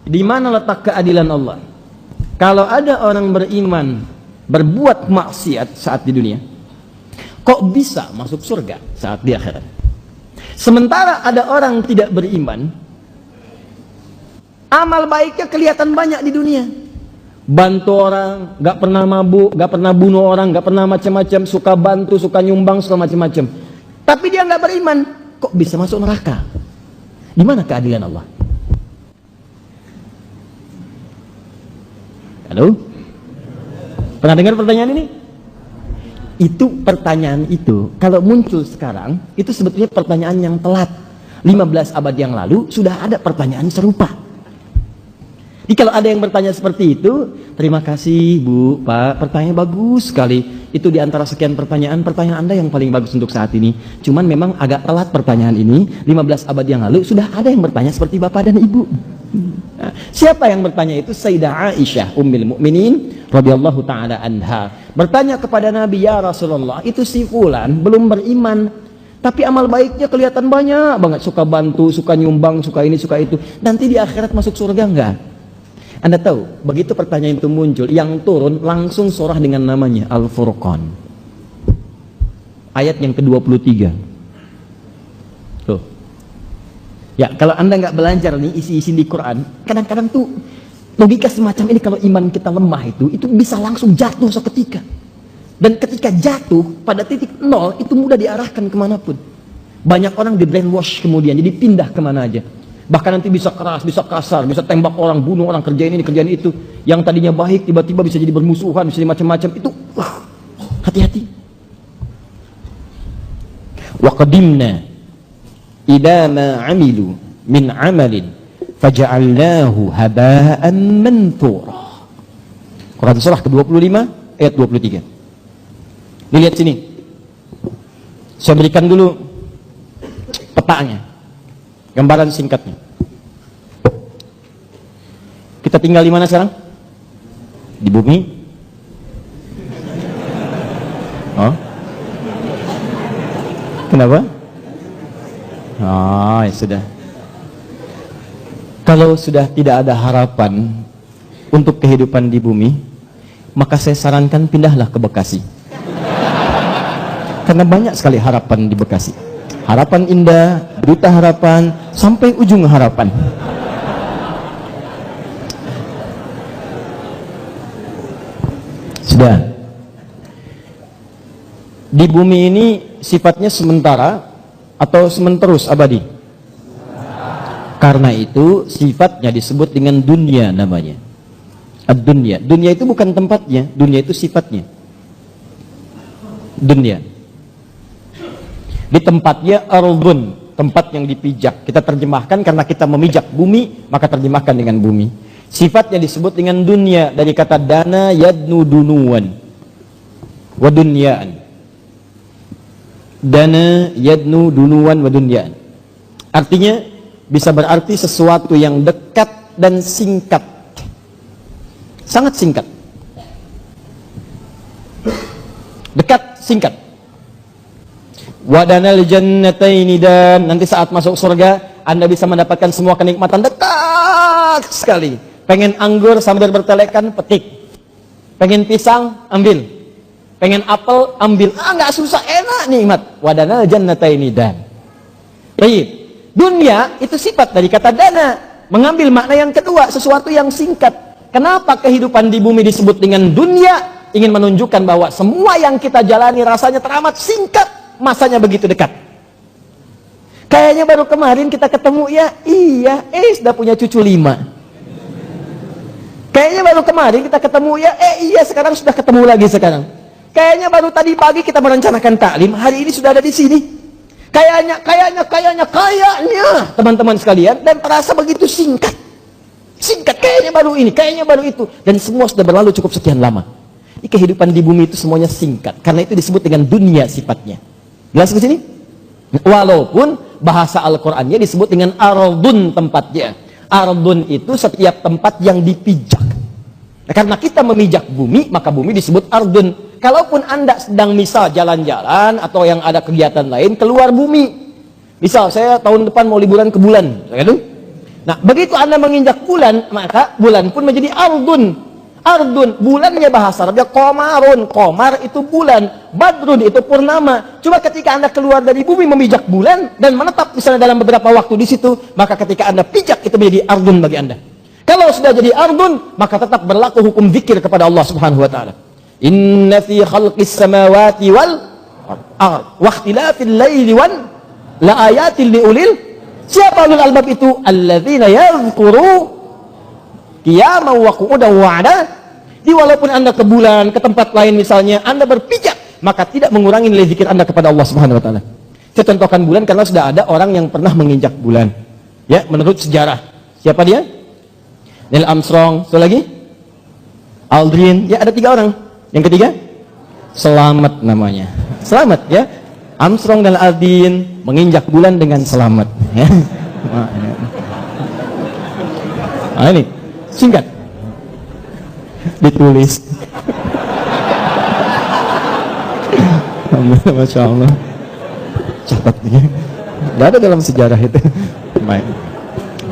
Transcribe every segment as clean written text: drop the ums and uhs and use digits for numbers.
Di mana letak keadilan Allah? Kalau ada orang beriman berbuat maksiat saat di dunia, kok bisa masuk surga saat di akhirat? Sementara ada orang tidak beriman, amal baiknya kelihatan banyak di dunia. Bantu orang, gak pernah mabuk, gak pernah bunuh orang, gak pernah macam-macam, suka bantu, suka nyumbang, suka macam-macam. Tapi dia gak beriman, kok bisa masuk neraka? Di mana keadilan Allah? Halo? Pernah dengar pertanyaan ini? Itu pertanyaan itu, kalau muncul sekarang, itu sebetulnya pertanyaan yang telat. 15 abad yang lalu, sudah ada pertanyaan serupa. Jadi kalau ada yang bertanya seperti itu, terima kasih Bu, Pak, pertanyaan bagus sekali. Itu diantara sekian pertanyaan Anda yang paling bagus untuk saat ini. Cuman memang agak telat pertanyaan ini. 15 abad yang lalu sudah ada yang bertanya seperti Bapak dan Ibu. Nah, siapa yang bertanya itu? Sayyidah Aisyah Ummul Mukminin radhiyallahu taala anha bertanya kepada Nabi, ya Rasulullah, itu si fulan belum beriman, tapi amal baiknya kelihatan banyak banget, suka bantu, suka nyumbang, suka ini, suka itu. Nanti di akhirat masuk surga enggak? Anda tahu, begitu pertanyaan itu muncul, yang turun langsung surah dengan namanya Al-Furqan. Ayat yang ke-23. Tuh. Ya, kalau Anda nggak belajar nih isi-isi di Quran, kadang-kadang tuh logika semacam ini kalau iman kita lemah itu bisa langsung jatuh seketika. Dan ketika jatuh pada titik nol, itu mudah diarahkan kemanapun. Banyak orang di brainwash kemudian, jadi pindah kemana aja. Bahkan nanti bisa keras, bisa kasar, bisa tembak orang, bunuh orang, kerjain ini, kerjain itu. Yang tadinya baik, tiba-tiba bisa jadi bermusuhan, bisa jadi macam-macam. Itu, hati-hati. Wa qadimna idza ma 'amilu min 'amalin faja'alnahu haba'an manthura. Quran surah ke-25 ayat 23. Dilihat sini. Saya berikan dulu petanya. Gambaran singkatnya. Kita tinggal di mana sekarang? Di bumi. Oh. Kenapa? Oh, ya sudah. Kalau sudah tidak ada harapan untuk kehidupan di bumi, maka saya sarankan pindahlah ke Bekasi. Karena banyak sekali harapan di Bekasi. Harapan indah, duta harapan, sampai ujung harapan. Sudah. Di bumi ini sifatnya sementara atau sementerus abadi? Karena itu sifatnya disebut dengan dunia namanya. Ad-dunya. Dunia itu bukan tempatnya, dunia itu sifatnya. Dunia. Di tempatnya ardun, tempat yang dipijak. Kita terjemahkan karena kita memijak bumi, maka terjemahkan dengan bumi. Sifatnya disebut dengan dunia dari kata dana yadnu dunuan wa dunyaan. Dana yadnu dunuan wa dunyaan. Artinya bisa berarti sesuatu yang dekat dan singkat. Sangat singkat. Dekat, singkat. Wadanal jannataini, dan nanti saat masuk surga Anda bisa mendapatkan semua kenikmatan dekat sekali. Pengen anggur sambil bertelekan, petik. Pengen pisang, ambil. Pengen apel, ambil. Nggak susah, enak nikmat. Wadanal jannataini dan. Baik. Dunia itu sifat dari kata dana, mengambil makna yang kedua, sesuatu yang singkat. Kenapa kehidupan di bumi disebut dengan dunia? Ingin menunjukkan bahwa semua yang kita jalani rasanya teramat singkat. Masanya begitu dekat. Kayaknya baru kemarin kita ketemu ya. Iya, sudah punya cucu 5. Kayaknya baru kemarin kita ketemu ya. Iya, sekarang sudah ketemu lagi sekarang. Kayaknya baru tadi pagi kita merencanakan taklim, hari ini sudah ada di sini. Kayaknya teman-teman sekalian, dan terasa begitu singkat. Singkat, kayaknya baru ini, kayaknya baru itu, dan semua sudah berlalu cukup sekian lama. Ini kehidupan di bumi itu semuanya singkat, karena itu disebut dengan dunia sifatnya. Jelas ke sini? Walaupun bahasa Al-Qur'annya disebut dengan ardun tempatnya. Ardun itu setiap tempat yang dipijak. Nah, karena kita memijak bumi, maka bumi disebut ardun. Kalaupun Anda sedang misal jalan-jalan atau yang ada kegiatan lain keluar bumi. Misal saya tahun depan mau liburan ke bulan, Nah, begitu Anda menginjak bulan, maka bulan pun menjadi ardun. Ardun, bulannya bahasa Arabnya komarun. Komar itu bulan, badrun itu purnama. Cuma ketika Anda keluar dari bumi memijak bulan dan menetap misalnya dalam beberapa waktu di situ, maka ketika Anda pijak itu menjadi ardun bagi Anda. Kalau sudah jadi ardun, maka tetap berlaku hukum zikir kepada Allah Subhanahu wa taala. Inna fi khalqis samawati wal ard wa ikhtilafil laili wan la ayatin liulil. Siapa ulul albab itu? Alladzina yadhkuru qiyaman wa qu'udan wa 'ala. Jadi walaupun Anda ke bulan, ke tempat lain misalnya, Anda berpijak, maka tidak mengurangi nilai zikir Anda kepada Allah Subhanahu wa taala. Saya contohkan bulan karena sudah ada orang yang pernah menginjak bulan. Ya, menurut sejarah. Siapa dia? Neil Armstrong, satu lagi? Aldrin. Ya, ada 3 orang. Yang ketiga? Selamat namanya. Selamat ya. Armstrong dan Aldrin menginjak bulan dengan selamat. Ya. Nah, ini singkat. Ditulis. Masya Allah. Catat dia. Tidak ada dalam sejarah itu. Baik.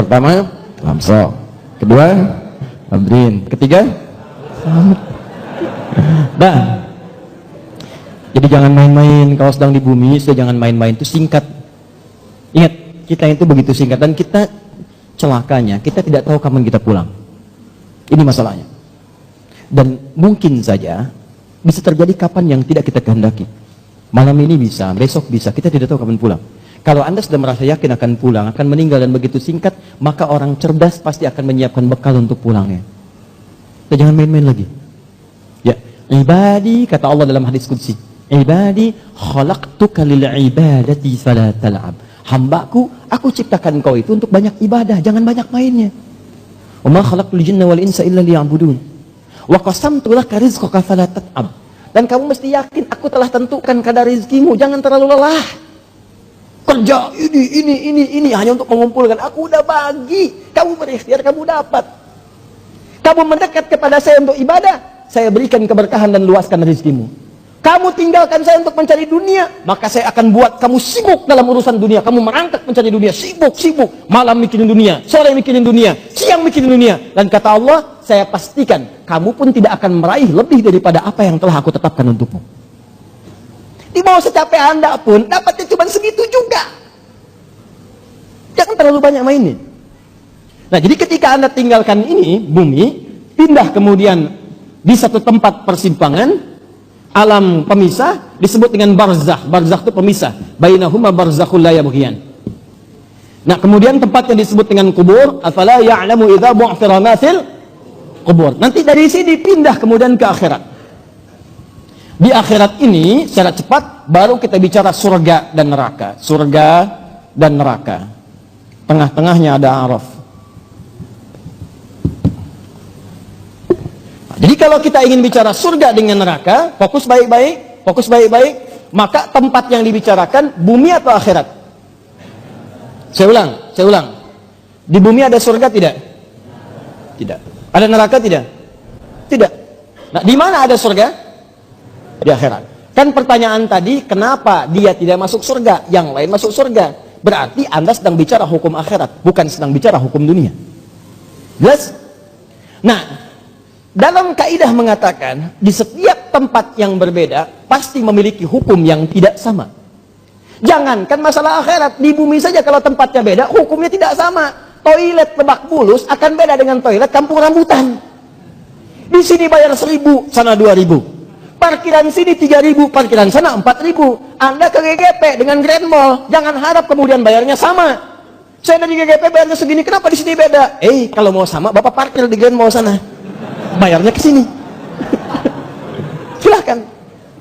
Pertama, Armstrong. Kedua, Aldrin. Ketiga, selamat. Nah, jadi jangan main-main kalau sedang di bumi. Sudah jangan main-main, itu singkat. Ingat, kita itu begitu singkat. Dan kita celakanya, kita tidak tahu kapan kita pulang. Ini masalahnya. Dan mungkin saja bisa terjadi kapan yang tidak kita kehendaki. Malam ini bisa, besok bisa, kita tidak tahu kapan pulang. Kalau Anda sudah merasa yakin akan pulang, akan meninggal dan begitu singkat, maka orang cerdas pasti akan menyiapkan bekal untuk pulangnya. Dan jangan main-main lagi. Ya, ibadi, kata Allah dalam hadis qudsi, ibadi khalaqtuka lil ibadati fala tal'ab. Hambaku, aku ciptakan kau itu untuk banyak ibadah, jangan banyak mainnya. Wa ma khalaqtul jinna wal insa illa liya'budun. Wa qasamtu laka rizqaka fala tat'ab. Dan kamu mesti yakin aku telah tentukan kadar rezekimu, jangan terlalu lelah. Kerja ini hanya untuk mengumpulkan. Aku udah bagi, kamu berikhtiar, kamu dapat. Kamu mendekat kepada saya untuk ibadah, saya berikan keberkahan dan luaskan rezekimu. Kamu tinggalkan saya untuk mencari dunia, maka saya akan buat kamu sibuk dalam urusan dunia. Kamu merangkak mencari dunia, sibuk. Malam mikirin dunia, sore mikirin dunia, siang mikirin dunia. Dan kata Allah, saya pastikan kamu pun tidak akan meraih lebih daripada apa yang telah aku tetapkan untukmu. Di bawah secapek Anda pun dapatnya cuma segitu juga. Jangan terlalu banyak mainin. Nah, jadi ketika Anda tinggalkan ini, bumi, pindah kemudian di satu tempat persimpangan, alam pemisah, disebut dengan barzakh. Barzakh itu pemisah. Bainahuma barzakhul la yabghiyan. Nah, kemudian tempatnya disebut dengan kubur. Afala ya'lamu idza bu'thira ma fil kubur. Nanti dari sini pindah kemudian ke akhirat. Di akhirat ini secara cepat baru kita bicara surga dan neraka. Surga dan neraka. Tengah-tengahnya ada Araf. Jadi kalau kita ingin bicara surga dengan neraka, fokus baik-baik, maka tempat yang dibicarakan bumi atau akhirat? Saya ulang. Di bumi ada surga tidak? Tidak. Ada neraka tidak? Tidak. Nah, di mana ada surga? Di akhirat. Kan pertanyaan tadi, kenapa dia tidak masuk surga, yang lain masuk surga? Berarti Anda sedang bicara hukum akhirat, bukan sedang bicara hukum dunia. Jelas? Nah, dalam kaidah mengatakan, di setiap tempat yang berbeda, pasti memiliki hukum yang tidak sama. Jangankan masalah akhirat, di bumi saja kalau tempatnya beda, hukumnya tidak sama. Toilet Lebak Bulus akan beda dengan toilet Kampung Rambutan. Di sini bayar 1.000, sana 2.000. Parkiran sini 3.000, parkiran sana 4.000. Anda ke GGP dengan Grand Mall, jangan harap kemudian bayarnya sama. Saya dari GGP bayarnya segini, kenapa di sini beda? Kalau mau sama, Bapak parkir di Grand Mall sana. Bayarnya ke sini. Silahkan.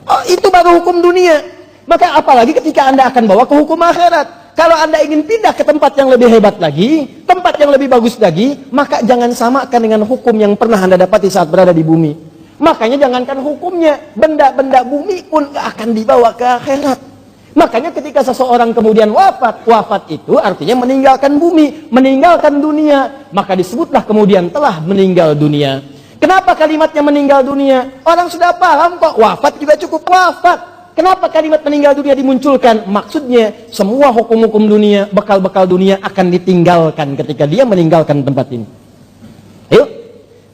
Oh, itu baru hukum dunia. Maka apalagi ketika Anda akan bawa ke hukum akhirat. Kalau Anda ingin pindah ke tempat yang lebih hebat lagi, tempat yang lebih bagus lagi, maka jangan samakan dengan hukum yang pernah Anda dapati saat berada di bumi. Makanya jangankan hukumnya, benda-benda bumi pun akan dibawa ke akhirat. Makanya ketika seseorang kemudian wafat itu artinya meninggalkan bumi, meninggalkan dunia. Maka disebutlah kemudian telah meninggal dunia. Kenapa kalimatnya meninggal dunia? Orang sudah paham kok, wafat juga cukup wafat. Kenapa kalimat meninggal dunia dimunculkan? Maksudnya semua hukum-hukum dunia, bekal-bekal dunia akan ditinggalkan ketika dia meninggalkan tempat ini. Ayo,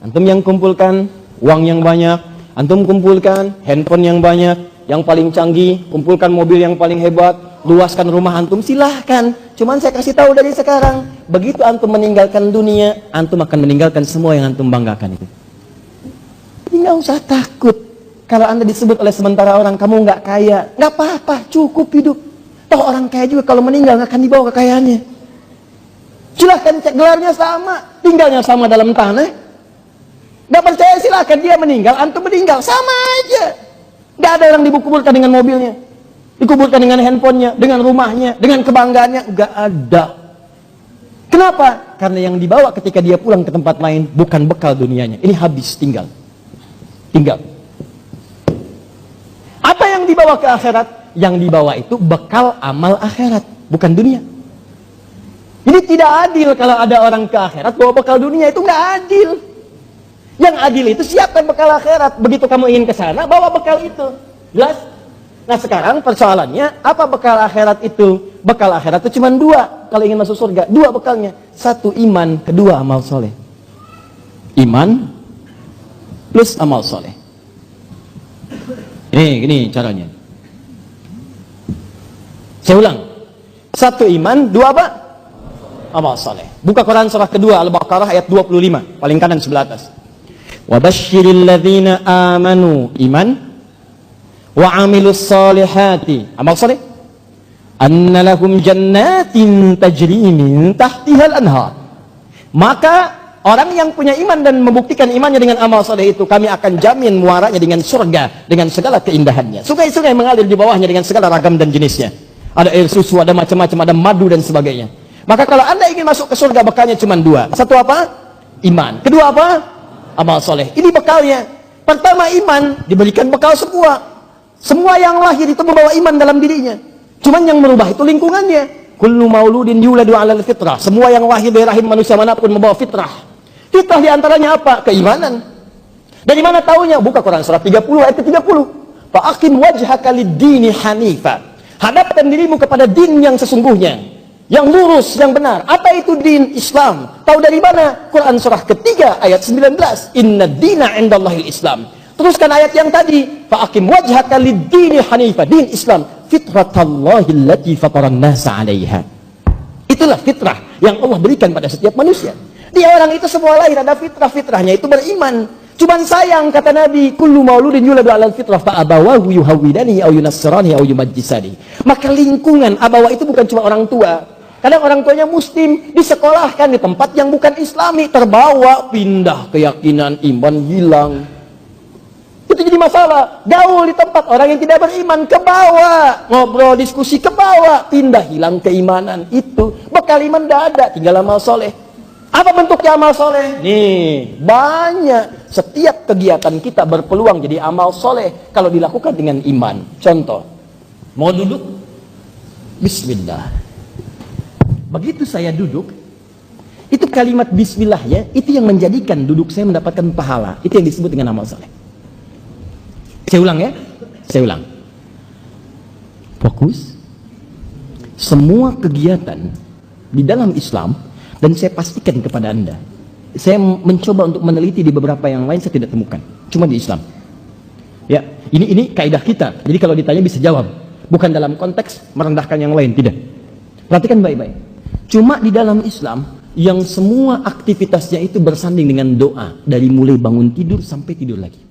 antum yang kumpulkan uang yang banyak, antum kumpulkan handphone yang banyak, yang paling canggih, kumpulkan mobil yang paling hebat, luaskan rumah antum, silahkan. Cuman saya kasih tahu dari sekarang, begitu antum meninggalkan dunia, antum akan meninggalkan semua yang antum banggakan itu. Nggak usah takut. Kalau Anda disebut oleh sementara orang, kamu nggak kaya, nggak apa-apa, cukup hidup. Toh orang kaya juga kalau meninggal nggak akan dibawa kekayaannya. Silahkan cek, gelarnya sama, tinggalnya sama dalam tanah. Nggak percaya silahkan, dia meninggal, antum meninggal, sama aja. Nggak ada orang dikuburkan dengan mobilnya, dikuburkan dengan handphonenya, dengan rumahnya, dengan kebanggaannya, nggak ada. Kenapa? Karena yang dibawa ketika dia pulang ke tempat lain bukan bekal dunianya. Ini habis, tinggal. Apa yang dibawa ke akhirat? Yang dibawa itu bekal amal akhirat, bukan dunia. Ini tidak adil kalau ada orang ke akhirat bawa bekal dunia, itu nggak adil. Yang adil itu siapkan bekal akhirat. Begitu kamu ingin ke sana, bawa bekal itu. Jelas? Nah sekarang persoalannya, apa bekal akhirat itu? Bekal akhirat itu cuma dua. Kalau ingin masuk surga, dua bekalnya. Satu iman, kedua amal soleh. Iman plus amal soleh. Ini caranya. Saya ulang. Satu iman, dua apa? Amal soleh. Buka Quran surah kedua Al-Baqarah ayat 25, paling kanan sebelah atas. Wa basyiril ladzina amanu, iman, wa amilus solihati, amal soleh, anna lahum jannatin tajri min tahtihal anhar. Maka orang yang punya iman dan membuktikan imannya dengan amal soleh itu, kami akan jamin muaranya dengan surga, dengan segala keindahannya. Sungai-sungai mengalir di bawahnya dengan segala ragam dan jenisnya. Ada air susu, ada macam-macam, ada madu dan sebagainya. Maka kalau Anda ingin masuk ke surga, bekalnya cuma dua. Satu apa? Iman. Kedua apa? Amal soleh. Ini bekalnya. Pertama iman, diberikan bekal semua. Semua yang lahir itu membawa iman dalam dirinya. Cuman yang merubah itu lingkungannya. Kullu mauludin yuladu 'alal fitrah. Semua yang lahir dari rahim manusia manapun membawa fitrah. Fitrah diantaranya apa? Keimanan. Dari mana taunya? Buka Quran surah 30 ayat ke-30. Fa'aqim wajhaka lid-dini hanifa. Hadapkan dirimu kepada din yang sesungguhnya, yang lurus, yang benar. Apa itu din? Islam. Tahu dari mana? Quran surah ketiga ayat 19. Inna dina indallahil Islam. Teruskan ayat yang tadi. Fa'aqim wajhaka lid-dini hanifa. Din Islam. Fitratallahi allati fataran nasa 'alaiha. Itulah fitrah yang Allah berikan pada setiap manusia. Dia orang itu semua lahir ada fitrah. Fitrahnya itu beriman. Cuman sayang, kata Nabi, kullu mauludin yuladu 'alal fitrah fa abawahu yuhawwidani aw yunassirani aw yumajjisani. Maka lingkungan abawa itu bukan cuma orang tua. Kadang orang tuanya muslim, disekolahkan di tempat yang bukan islami, terbawa, pindah keyakinan, iman hilang. Itu jadi masalah. Gaul di tempat orang yang tidak beriman, ke bawah, ngobrol, diskusi, ke bawah, pindah, hilang keimanan. Itu bekal iman tidak ada, tinggal amal soleh. Apa bentuknya amal soleh? Nih, banyak. Setiap kegiatan kita berpeluang jadi amal soleh kalau dilakukan dengan iman. Contoh, mau duduk? Bismillah. Begitu saya duduk, itu kalimat bismillah ya, itu yang menjadikan duduk saya mendapatkan pahala. Itu yang disebut dengan amal soleh. Saya ulang ya, saya ulang. Fokus. Semua kegiatan di dalam Islam, dan saya pastikan kepada Anda, saya mencoba untuk meneliti di beberapa yang lain, saya tidak temukan, cuma di Islam. Ya, ini kaidah kita. Jadi kalau ditanya bisa jawab, bukan dalam konteks merendahkan yang lain, tidak. Perhatikan baik-baik. Cuma di dalam Islam yang semua aktivitasnya itu bersanding dengan doa, dari mulai bangun tidur sampai tidur lagi.